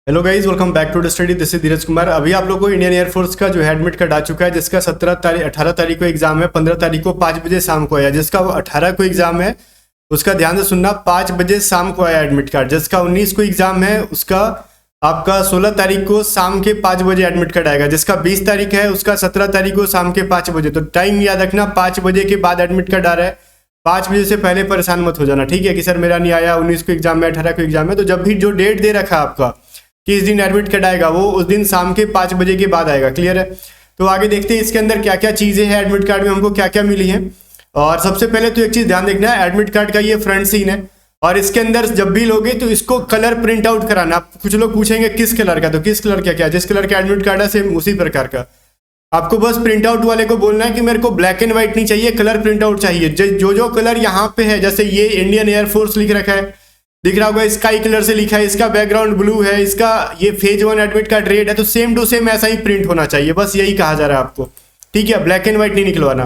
Hello guys, welcome back to the study. This is Dheeraj Kumar. अभी आप लोग को इंडियन एयरफोर्स का जो है एडमिट कार्ड आ चुका है, जिसका 18 तारीख को एग्जाम है, 15 तारीख को 5 बजे शाम को आया। जिसका 18 को एग्जाम है उसका ध्यान से सुनना, 5 बजे शाम को आया एडमिट कार्ड। जिसका 19 को एग्जाम है उसका आपका 16 तारीख को शाम के 5 बजे एडमिट कार्ड आएगा। जिसका 20 तारीख है उसका 17 तारीख को शाम के 5 बजे। तो टाइम याद रखना, 5 बजे के बाद एडमिट कार्ड आ रहा है। 5 बजे से पहले परेशान मत हो जाना, ठीक है, कि सर मेरा नहीं आया, 19 को एग्जाम है, 18 को एग्जाम है। तो जब भी जो डेट दे रखा है आपका कि इस दिन एडमिट कार्ड आएगा, वो उस दिन शाम के 5 बजे के बाद आएगा। क्लियर है? तो आगे देखते हैं इसके अंदर क्या क्या चीज़ें हैं, एडमिट कार्ड में हमको क्या क्या मिली हैं। और सबसे पहले तो एक चीज़ ध्यान देखना है, एडमिट कार्ड का ये फ्रंट सीन है और इसके अंदर जब भी लोगे तो इसको कलर प्रिंट आउट कराना। कुछ लोग पूछेंगे किस कलर का, तो किस कलर का क्या, जिस कलर का एडमिट कार्ड है सेम उसी प्रकार का आपको बस प्रिंट आउट वाले को बोलना है कि मेरे को ब्लैक एंड व्हाइट नहीं चाहिए, कलर प्रिंट आउट चाहिए। जो कलर यहाँ पे है, जैसे ये इंडियन एयरफोर्स लिख रखा है, दिख रहा होगा, स्काई कलर से लिखा है, इसका बैकग्राउंड ब्लू है, इसका ये फेज 1 एडमिट कार्ड रेड है, तो सेम टू सेम ऐसा ही प्रिंट होना चाहिए। बस यही कहा जा रहा है आपको, ठीक है, ब्लैक एंड व्हाइट नहीं निकलवाना।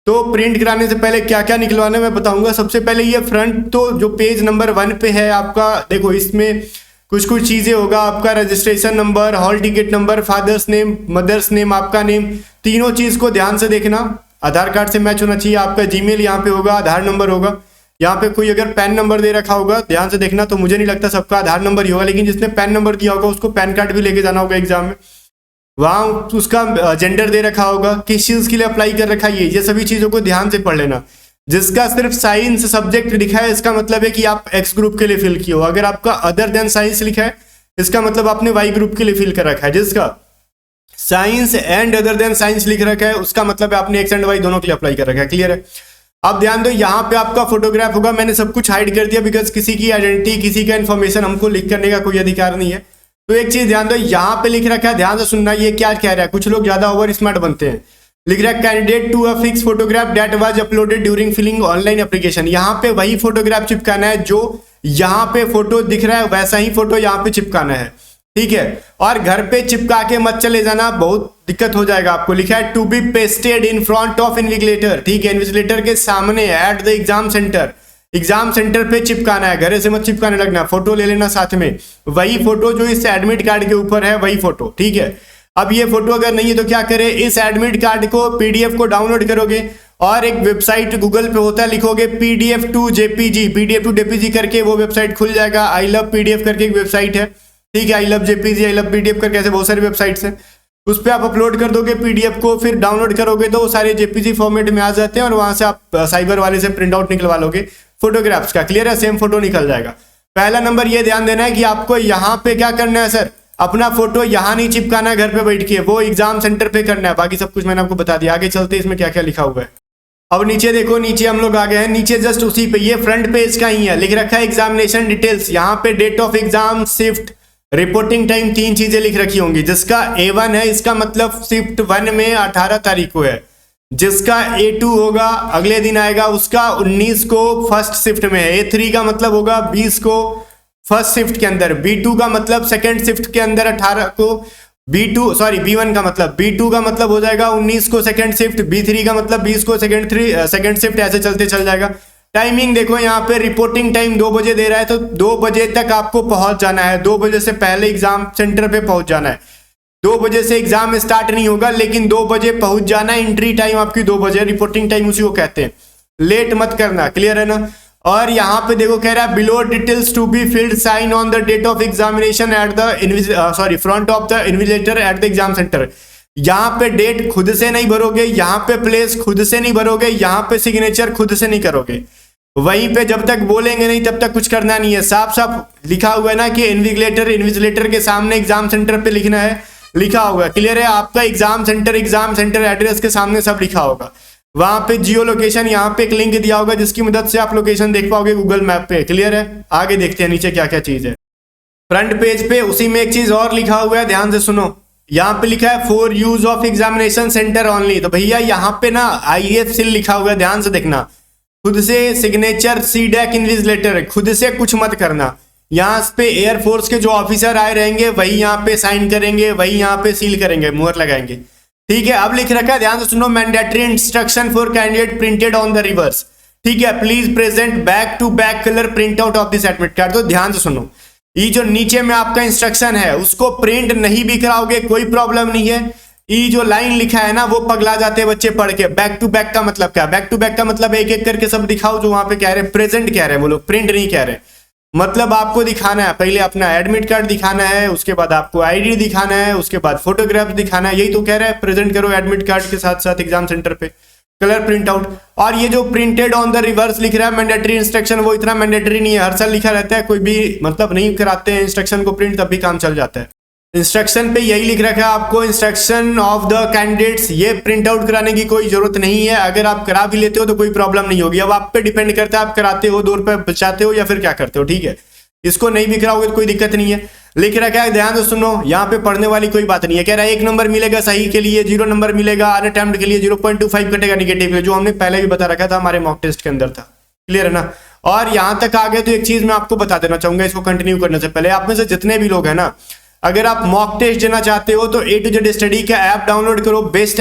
तो प्रिंट कराने से पहले क्या क्या निकलवाना मैं बताऊंगा। सबसे पहले ये फ्रंट, तो जो पेज नंबर 1 पे है आपका, देखो इसमें कुछ कुछ चीजें होगा, आपका registration number, hall ticket number, father's name, mother's name, आपका नेम, तीनों चीज को ध्यान से देखना। आधार कार्ड से मैच होना चाहिए। आपका जीमेल यहाँ पे होगा, आधार नंबर होगा, यहाँ पे कोई अगर पैन नंबर दे रखा होगा ध्यान से देखना। तो मुझे नहीं लगता सबका आधार नंबर ही होगा, लेकिन जिसने पैन नंबर दिया होगा उसको पैन कार्ड भी लेके जाना होगा एग्जाम में। वहाँ उसका जेंडर दे रखा होगा, किस चीज के लिए अप्लाई कर रखा है, ये सभी चीजों को ध्यान से पढ़ लेना। जिसका सिर्फ साइंस सब्जेक्ट लिखा है इसका मतलब है कि आप एक्स ग्रुप के लिए फिल किए हो। अगर आपका अदर देन साइंस लिखा है इसका मतलब आपने वाई ग्रुप के लिए फिल कर रखा है। जिसका science and other than science लिख रखा है उसका मतलब है आपने एक्स एंड वाई दोनों के लिए अप्लाई कर रखा है। क्लियर है? अब ध्यान दो, यहाँ पे आपका फोटोग्राफ होगा। मैंने सब कुछ हाइड कर दिया बिकॉज किसी की आइडेंटिटी, किसी का इन्फॉर्मेशन हमको लिख करने का कोई अधिकार नहीं है। तो एक चीज ध्यान दो, यहाँ पे लिख रखा है, ध्यान से सुनना, ये क्या कह रहा है। कुछ लोग ज्यादा ओवर स्मार्ट बनते हैं। लिख रहा है candidate to affix photograph that was uploaded during filling online application. यहाँ पे वही फोटोग्राफ चिपकाना है जो यहाँ पे फोटो दिख रहा है, वैसा ही फोटो यहाँ पे चिपकाना है, ठीक है। और घर पे चिपका के मत चले जाना, बहुत दिक्कत हो जाएगा आपको। लिखा है to be pasted in front of invigilator, ठीक है, इन्विजिलेटर के सामने at the exam centre. Exam centre पे चिपकाना है, घरे से मत चिपकाने लगना। फोटो ले लेना साथ में, वही फोटो जो इस एडमिट कार्ड के ऊपर है वही फोटो, ठीक है। अब ये फोटो अगर नहीं है तो क्या करें, इस एडमिट कार्ड को पीडीएफ को डाउनलोड करोगे और एक वेबसाइट गूगल पे होता है, लिखोगे PDF to JPG, PDF to JPG करके वो वेबसाइट खुल जाएगा। आई लव पीडीएफ करके एक वेबसाइट है, ठीक है, I love JPG, I love PDF करके ऐसे बहुत सारी वेबसाइट्स हैं। उस पर आप अपलोड कर दोगे पीडीएफ को, फिर डाउनलोड करोगे तो वो सारे जेपीजी फॉर्मेट में आ जाते हैं और वहां से आप साइबर वाले से प्रिंट आउट निकलवा लोगे फोटोग्राफ्स का। क्लियर है? सेम फोटो निकल जाएगा। पहला नंबर ये ध्यान देना है कि आपको यहाँ पे क्या करना है सर, अपना फोटो यहाँ नहीं चिपकाना है घर पे बैठ के, वो एग्जाम सेंटर पे करना है। बाकी सब कुछ मैंने आपको बता दिया। आगे चलते इसमें क्या क्या लिखा हुआ है। अब नीचे देखो, नीचे हम लोग आ गए हैं। नीचे जस्ट उसी पे, ये फ्रंट पेज का ही है, लिख रखा है एग्जामिनेशन डिटेल्स। यहाँ पे date of exam, shift, reporting time, 3 चीजें लिख रखी होंगी। जिसका A1 है इसका मतलब शिफ्ट 1 में 18 तारीख को है। जिसका A2 होगा अगले दिन आएगा, उसका 19 को फर्स्ट शिफ्ट में है। A3 का मतलब होगा 20 को फर्स्ट शिफ्ट के अंदर। B2 का मतलब सेकेंड शिफ्ट के अंदर 18 को। B1 का मतलब, B2 का मतलब हो जाएगा 19 को सेकेंड शिफ्ट, B3 का मतलब 20 को सेकेंड शिफ्ट, ऐसे चलते चल जाएगा। टाइमिंग देखो, यहाँ पे रिपोर्टिंग टाइम 2 बजे दे रहा है, तो 2 बजे तक आपको पहुंच जाना है। 2 बजे से पहले एग्जाम सेंटर पे पहुंच जाना है। 2 बजे से एग्जाम स्टार्ट नहीं होगा, लेकिन 2 बजे पहुंच जाना है। एंट्री टाइम आपकी 2 बजे, रिपोर्टिंग टाइम उसी को कहते हैं। लेट मत करना, क्लियर है ना? और यहाँ पे देखो कह रहा है below details to be filled, sign on the date of examination at the front of the invigilator at the exam centre. यहाँ पे डेट खुद से नहीं भरोगे, यहाँ पे प्लेस खुद से नहीं भरोगे, यहाँ पे सिग्नेचर खुद से नहीं करोगे। वहीं पे जब तक बोलेंगे नहीं तब तक कुछ करना नहीं है। साफ साफ लिखा हुआ है ना कि इन्विजिलेटर के सामने एग्जाम सेंटर पे लिखना है, लिखा होगा। क्लियर है? आपका एग्जाम सेंटर एड्रेस के सामने सब लिखा होगा। वहां पे जियो लोकेशन, यहाँ पे एक लिंक दिया होगा जिसकी मदद से आप लोकेशन देख पाओगे गूगल मैप पे। क्लियर है? आगे देखते हैं नीचे क्या क्या चीज है। फ्रंट पेज पे उसी में एक चीज और लिखा हुआ है, ध्यान से सुनो। यहाँ पे लिखा है for use of examination centre only. तो भैया यहाँ पे ना IF सील लिखा हुआ है, ध्यान से देखना। खुद से सिग्नेचर सीडैक इन्विजिलेटर, खुद से कुछ मत करना। यहाँ पे एयरफोर्स के जो ऑफिसर आए रहेंगे वही यहाँ पे साइन करेंगे, वही यहाँ पे सील करेंगे, मुहर लगाएंगे, ठीक है। अब लिख रखा है, ध्यान से सुनो, mandatory instruction for candidate printed on the reverse, ठीक है। Please present back to back colour print out of this admit card. तो ध्यान से सुनो, ये जो नीचे में आपका इंस्ट्रक्शन है उसको प्रिंट नहीं भी कराओगे कोई प्रॉब्लम नहीं है। ये जो लाइन लिखा है ना वो पगला जाते हैं बच्चे पढ़ के। बैक टू बैक का मतलब क्या? बैक टू बैक का मतलब एक एक करके सब दिखाओ जो वहां पे कह रहे हैं प्रेजेंट कह रहे हैं वो लोग, प्रिंट नहीं कह रहे। मतलब आपको दिखाना है पहले अपना एडमिट कार्ड दिखाना है, उसके बाद आपको आईडी दिखाना है, उसके बाद फोटोग्राफ दिखाना है। यही तो कह रहा है प्रेजेंट करो एडमिट कार्ड के साथ साथ एग्जाम सेंटर पे, कलर प्रिंट आउट। और ये जो प्रिंटेड ऑन द रिवर्स लिख रहा है मैंडेटरी इंस्ट्रक्शन, वो इतना मैंडेटरी नहीं है, हर साल लिखा रहता है, कोई भी मतलब नहीं कराते हैं इंस्ट्रक्शन को प्रिंट तब भी काम चल जाता है। इंस्ट्रक्शन पे यही लिख रखा है आपको इंस्ट्रक्शन ऑफ द कैंडिडेट्स, ये प्रिंट आउट कराने की कोई जरूरत नहीं है। अगर आप करा भी लेते हो तो कोई प्रॉब्लम नहीं होगी। अब आप पे डिपेंड करता है आप कराते हो, 2 रुपए बचाते हो या फिर क्या करते हो, ठीक है। इसको नहीं भी कराओगे तो कोई दिक्कत नहीं है। लिख रखा है ध्यान से सुनो, यहाँ पे पढ़ने वाली कोई बात नहीं है। कह रहा है 1 नंबर मिलेगा सही के लिए, 0 नंबर मिलेगा अनअटेम्प्ट के लिए, 0.25 कटेगा निगेटिव के लिए, जो हमने पहले भी बता रखा था हमारे मॉक टेस्ट के अंदर था। क्लियर है ना। और यहाँ तक आ गए तो एक चीज मैं आपको बता देना चाहूंगा इसको कंटिन्यू करने से पहले, आप में से जितने भी लोग हैं ना, अगर आप मॉक टेस्ट देना चाहते हो तो A to Z स्टडी का ऐप डाउनलोड करो। बेस्ट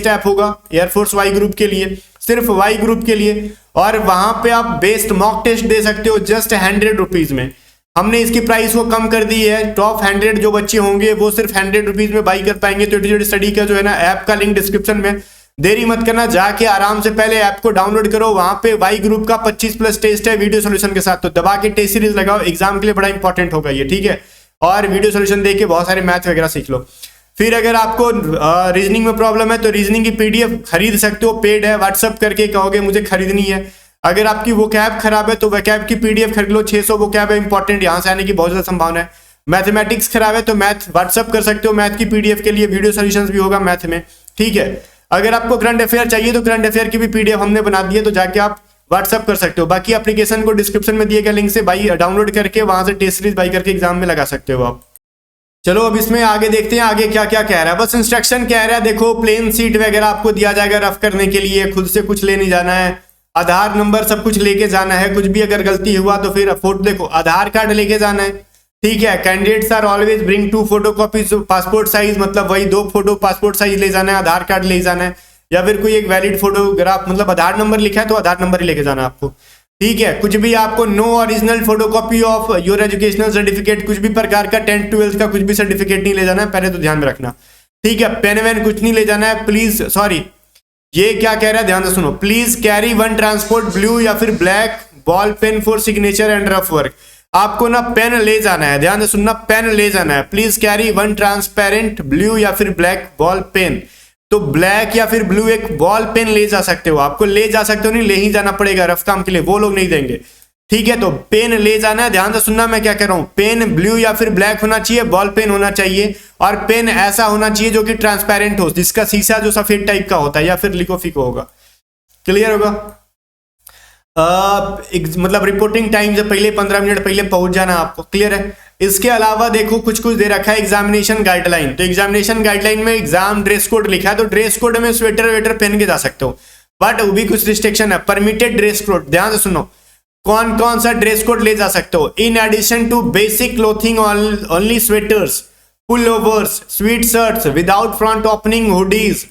ऐप होगा एयरफोर्स वाई ग्रुप के लिए, सिर्फ वाई ग्रुप के लिए। और वहां पे आप बेस्ट मॉक टेस्ट दे सकते हो जस्ट 100 रुपीज में। हमने इसकी प्राइस को कम कर दी है। टॉप 100 जो बच्चे होंगे वो सिर्फ 100 रुपीज में बाई कर पाएंगे। तो A to Z स्टडी का जो है ना ऐप का लिंक डिस्क्रिप्शन में, देरी मत करना, जाके आराम से पहले ऐप को डाउनलोड करो। वहां पे वाई ग्रुप का 25+ टेस्ट है वीडियो सोल्यूशन के साथ, तो दबा के टेस्ट सीरीज लगाओ, एग्जाम के लिए बड़ा इंपॉर्टेंट होगा ये, ठीक है। और वीडियो सोल्यूशन देख के बहुत सारे मैथ वगैरह सीख लो। फिर अगर आपको रीजनिंग में प्रॉब्लम है तो रीजनिंग की PDF खरीद सकते हो, पेड है। व्हाट्सअप करके कहोगे मुझे खरीदनी है। अगर आपकी वोकैब खराब है तो वोकैब की PDF खरीद लो, 600 वोकैब है, इंपॉर्टेंट, यहाँ से आने की बहुत ज्यादा संभावना है। मैथमेटिक्स खराब है तो मैथ व्हाट्सअप कर सकते हो, मैथ की PDF के लिए वीडियो सोल्यूशन भी होगा मैथ में, ठीक है। अगर आपको करंट अफेयर चाहिए तो करंट अफेयर की भी PDF हमने बना दी है, तो जाके आप व्हाट्सअप कर सकते हो। बाकी एप्लीकेशन को डिस्क्रिप्शन में दिए गए लिंक से बाई डाउनलोड करके वहां से टेस्ट सीरीज बाई करके एग्जाम में लगा सकते हो आप। चलो अब इसमें आगे देखते हैं आगे क्या क्या कह रहा है। बस इंस्ट्रक्शन कह रहा है, देखो प्लेन सीट वगैरह आपको दिया जाएगा रफ करने के लिए, खुद से कुछ ले नहीं जाना है, आधार नंबर सब कुछ लेके जाना है, कुछ भी अगर गलती हुआ तो फिर फोटो, देखो आधार कार्ड लेके जाना है, ठीक है। Candidates are always bring 2 photocopies passport size, मतलब वही 2 फोटो पासपोर्ट साइज ले जाना है, आधार कार्ड ले जाना है, या फिर कोई एक वैलिड फोटोग्राफ, मतलब आधार नंबर लिखा है तो आधार नंबर ही लेके जाना है आपको, ठीक है। कुछ भी आपको no original photocopy of your educational certificate, कुछ भी प्रकार का 10th 12th का कुछ भी सर्टिफिकेट नहीं ले जाना है, पहले तो ध्यान में रखना, ठीक है। पेन वेन कुछ नहीं ले जाना है, प्लीज, सॉरी ये क्या कह रहा है ध्यान से सुनो, प्लीज कैरी 1 ट्रांसपोर्ट ब्लू या फिर black ball pen for signature and rough work. आपको ना पेन ले जाना है, ध्यान से सुनना, पेन ले जाना है। प्लीज कैरी 1 ट्रांसपेरेंट ब्लू या फिर ब्लैक बॉल पेन। तो ब्लैक या फिर ब्लू एक बॉल पेन ले जा सकते हो, आपको ले जा सकते हो नहीं, ले ही जाना पड़ेगा रफ काम के लिए, वो लोग नहीं देंगे, ठीक है। तो पेन ले जाना है, ध्यान से सुनना मैं क्या कह रहा हूं, पेन ब्लू या फिर ब्लैक होना चाहिए, बॉल पेन होना चाहिए, और पेन ऐसा होना चाहिए जो कि ट्रांसपेरेंट हो, जिसका शीशा जो सफेद टाइप का होता है, या फिर लिकोफिको होगा। क्लियर होगा। मतलब रिपोर्टिंग टाइम से पहले 15 मिनट पहले पहुंच जाना आपको, क्लियर है। इसके अलावा देखो कुछ कुछ दे रखा है एग्जामिनेशन गाइडलाइन। तो एग्जामिनेशन गाइडलाइन में एग्जाम ड्रेस कोड लिखा है, तो ड्रेस कोड में स्वेटर वेटर पहन के जा सकते हो, बट वो भी कुछ रिस्ट्रिक्शन है। परमिटेड ड्रेस कोड, ध्यान से सुनो, कौन कौन सा ड्रेस कोड ले जा सकते हो। In addition to basic clothing only sweaters, pullovers, sweatshirts without front opening, hoodies,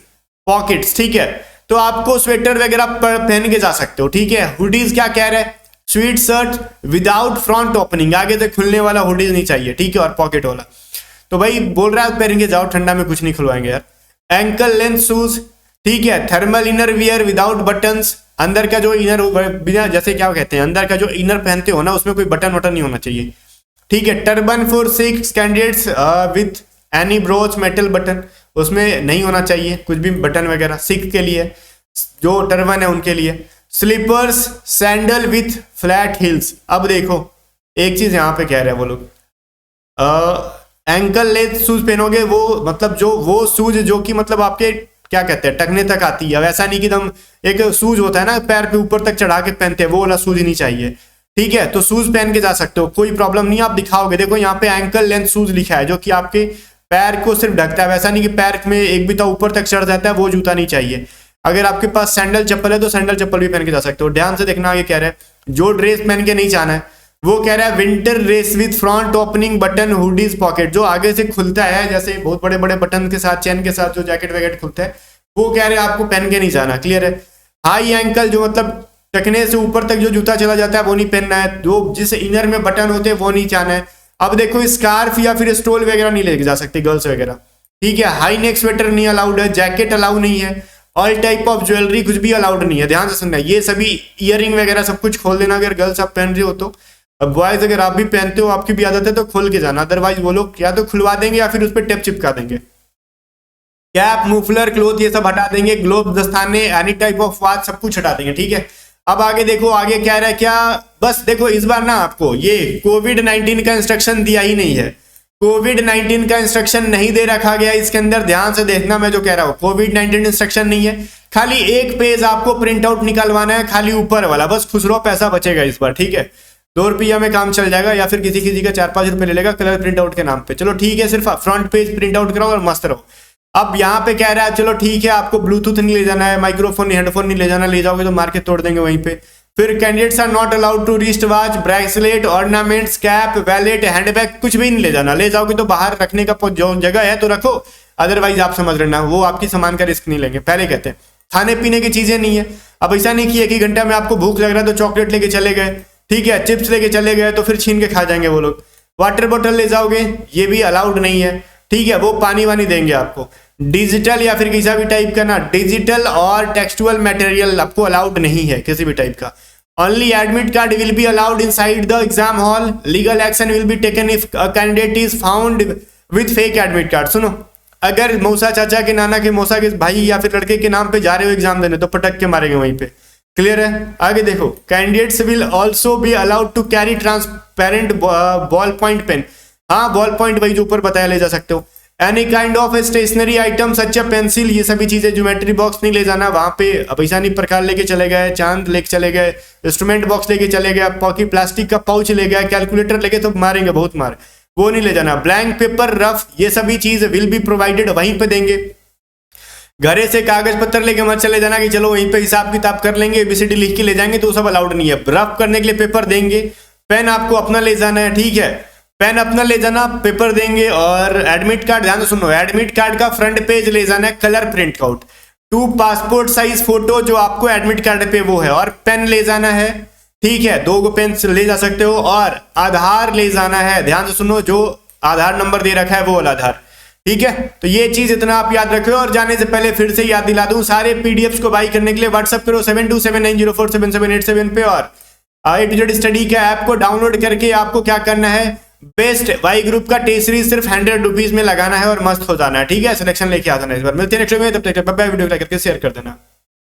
pockets, ठीक है। तो आपको स्वेटर वगैरह पहन के जा सकते हो, ठीक है। हुडीज क्या कह रहे हैं, sweet shirt without front opening, आगे से खुलने वाला हुडीज नहीं चाहिए, ठीक है, और पॉकेट वाला। तो भाई बोल रहा है पहन के जाओ, ठंडा में कुछ नहीं खुलवाएंगे यार। एंकल लेंथ शूज, ठीक है। Thermal inner wear without buttons, अंदर का जो इनर बिना, जैसे क्या कहते हैं, अंदर का जो इनर पहनते हो ना उसमें कोई बटन वटन नहीं होना चाहिए, ठीक है। Turban for Sikh candidates with any broach metal button, उसमें नहीं होना चाहिए कुछ भी बटन वगैरह, सिख के लिए जो टर्बन है उनके लिए। Slippers sandal with flat heels. अब देखो एक चीज यहाँ पे कह रहे हैं वो लोग, एंकल लेंथ शूज पहनोगे, वो मतलब जो वो शूज जो कि मतलब आपके क्या कहते हैं टखने तक आती है, वैसा नहीं कि एकदम एक शूज होता है ना पैर पे ऊपर तक चढ़ा के पहनते हैं, वो वाला शूज ही नहीं चाहिए, ठीक है। तो शूज पहन के जा सकते हो, कोई प्रॉब्लम नहीं, आप दिखाओगे। देखो यहाँ पे एंकल लेंथ शूज लिखा है जो कि आपके पैर को सिर्फ ढकता है, वैसा नहीं कि पैर में एक भी तो ऊपर तक चढ़ जाता है, वो जूता नहीं चाहिए। अगर आपके पास सैंडल चप्पल है तो सैंडल चप्पल भी पहन के जा सकते हो। ध्यान से देखना, ये कह रहा है जो ड्रेस पहन के नहीं जाना है, वो कह रहा है winter dress with front opening button hoodies pocket, जो आगे से खुलता है जैसे बहुत बड़े बड़े बटन के साथ, चैन के साथ जो जैकेट वैकेट खुलता है, वो कह रहे हैं आपको पहन के नहीं जाना, क्लियर है। हाई एंकल जो मतलब टखने से ऊपर तक जो जूता चला जाता है वो नहीं पहनना है, जो जिस इनर में बटन होते हैं वो नहीं चाहना है। अब देखो स्कार्फ या फिर स्टोल वगैरह नहीं लेके जा सकती गर्ल्स वगैरह, ठीक है। हाई नेक स्वेटर नहीं अलाउड है, जैकेट अलाउ नहीं है, ऑल टाइप ऑफ ज्वेलरी कुछ भी अलाउड नहीं है, ध्यान से सुनना। ये सभी इयरिंग वगैरह सब कुछ खोल देना अगर गर्ल्स आप पहन रहे हो तो। अब बॉयज अगर आप भी पहनते हो, आपकी भी आदत है तो खोल के जाना, अदरवाइज वो लोग या तो खुलवा देंगे या फिर उस पर टेप चिपका देंगे। कैप, मुफलर, क्लोथ ये सब हटा देंगे, ग्लोव, दस्ताने, एनी टाइप ऑफ वॉच सब कुछ हटा देंगे, ठीक है। अब आगे देखो, आगे क्या रहा है, क्या बस देखो इस बार ना आपको ये कोविड-19 का इंस्ट्रक्शन दिया ही नहीं है। कोविड-19 का इंस्ट्रक्शन नहीं दे रखा गया इसके अंदर, ध्यान से देखना मैं जो कह रहा हूँ। कोविड-19 इंस्ट्रक्शन नहीं है, खाली एक पेज आपको प्रिंट आउट निकलवाना है, खाली ऊपर वाला, बस खुश रहो, पैसा बचेगा इस बार, ठीक है। 2 रुपया में काम चल जाएगा, या फिर किसी किसी का 4-5 रुपए ले लेगा कलर प्रिंट आउट के नाम पे, चलो ठीक है। सिर्फ फ्रंट पेज प्रिंट आउट कराओ और मस्त रहो। अब यहाँ पे कह रहा है चलो ठीक है, आपको ब्लूटूथ नहीं ले जाना है, माइक्रोफोन नहीं, हेडफोन नहीं ले जाना, ले जाओगे तो मार के तोड़ देंगे वहीं पे। फिर candidates are not allowed to wrist watch, bracelet, ornaments, cap, wallet, handbag कुछ भी नहीं ले जाना। ले जाओगे तो बाहर रखने का जो जगह है तो रखो, अदरवाइज आप समझ लेना वो आपकी सामान का रिस्क नहीं लेंगे। पहले कहते हैं खाने पीने की चीजें नहीं है। अब ऐसा नहीं कि 1 ही घंटा में आपको भूख लग रहा है तो चॉकलेट लेके चले गए, ठीक है, चिप्स लेके चले गए तो फिर छीन के खा जाएंगे वो लोग। वाटर बोतल ले जाओगे ये भी अलाउड नहीं है, ठीक है, वो पानी वानी देंगे आपको। डिजिटल या फिर किसी भी टाइप का ना, डिजिटल और टेक्सचुअल मटेरियल आपको अलाउड नहीं है किसी भी टाइप का। Only admit card will be allowed inside the exam hall, legal action will be taken if candidate is found with fake admit card. सुनो, अगर मौसा चाचा के, नाना के, मौसा के भाई या फिर लड़के के नाम पे जा रहे हो एग्जाम देने तो पटक के मारेंगे वहीं पे, क्लियर है। आगे देखो, candidates will also be allowed to carry transparent ball point pen, हाँ बॉल पॉइंट वही जो ऊपर बताया ले जा सकते हो। Any kind of stationery item such pencil, ये सभी चीजें, ज्योमेट्री बॉक्स नहीं ले जाना वहां पे। अब ऐसा नहीं प्रकार लेके चले गए, चांद लेके चले गए, इंस्ट्रूमेंट बॉक्स लेके चले गए, पॉकेट प्लास्टिक का पाउच ले गया, कैलकुलेटर लेके तो मारेंगे बहुत मार, वो नहीं ले जाना। ब्लैंक पेपर, रफ, ये सभी चीज विल बी प्रोवाइडेड, वहीं पे देंगे। घरे से कागज पत्तर लेके मत चले जाना कि चलो वहीं पे हिसाब किताब कर लेंगे, एबीसीडी लिख के ले जाएंगे, तो सब अलाउड नहीं है। रफ करने के लिए पेपर देंगे, पेन आपको अपना ले जाना है, ठीक है, पेन अपना ले जाना, पेपर देंगे। और एडमिट कार्ड, ध्यान से सुनो, एडमिट कार्ड का फ्रंट पेज ले जाना है, colour print out, 2 passport size photo जो आपको एडमिट कार्ड पे वो है, और पेन ले जाना है, ठीक है, 2 पेन ले जा सकते हो, और आधार ले जाना है, ध्यान से सुनो, जो आधार नंबर दे रखा है वो वाला आधार, ठीक है। तो ये चीज इतना आप याद रखो। और जाने से पहले फिर से याद दिला दूं, सारे पीडीएफ्स को बाई करने के लिए व्हाट्सएप करो 7279047787 पे, और A to Z स्टडी के ऐप को डाउनलोड करके आपको क्या करना है, बेस्ट वाई ग्रुप का टेस्ट सीरीज सिर्फ 100 रुपीज में लगाना है और मस्त हो जाना है, ठीक है। सिलेक्शन लेके आ जाना इस बार। मिलते हैं नेक्स्ट वीडियो में, तब तक बाय बाय। वीडियो लाइक करके शेयर कर देना।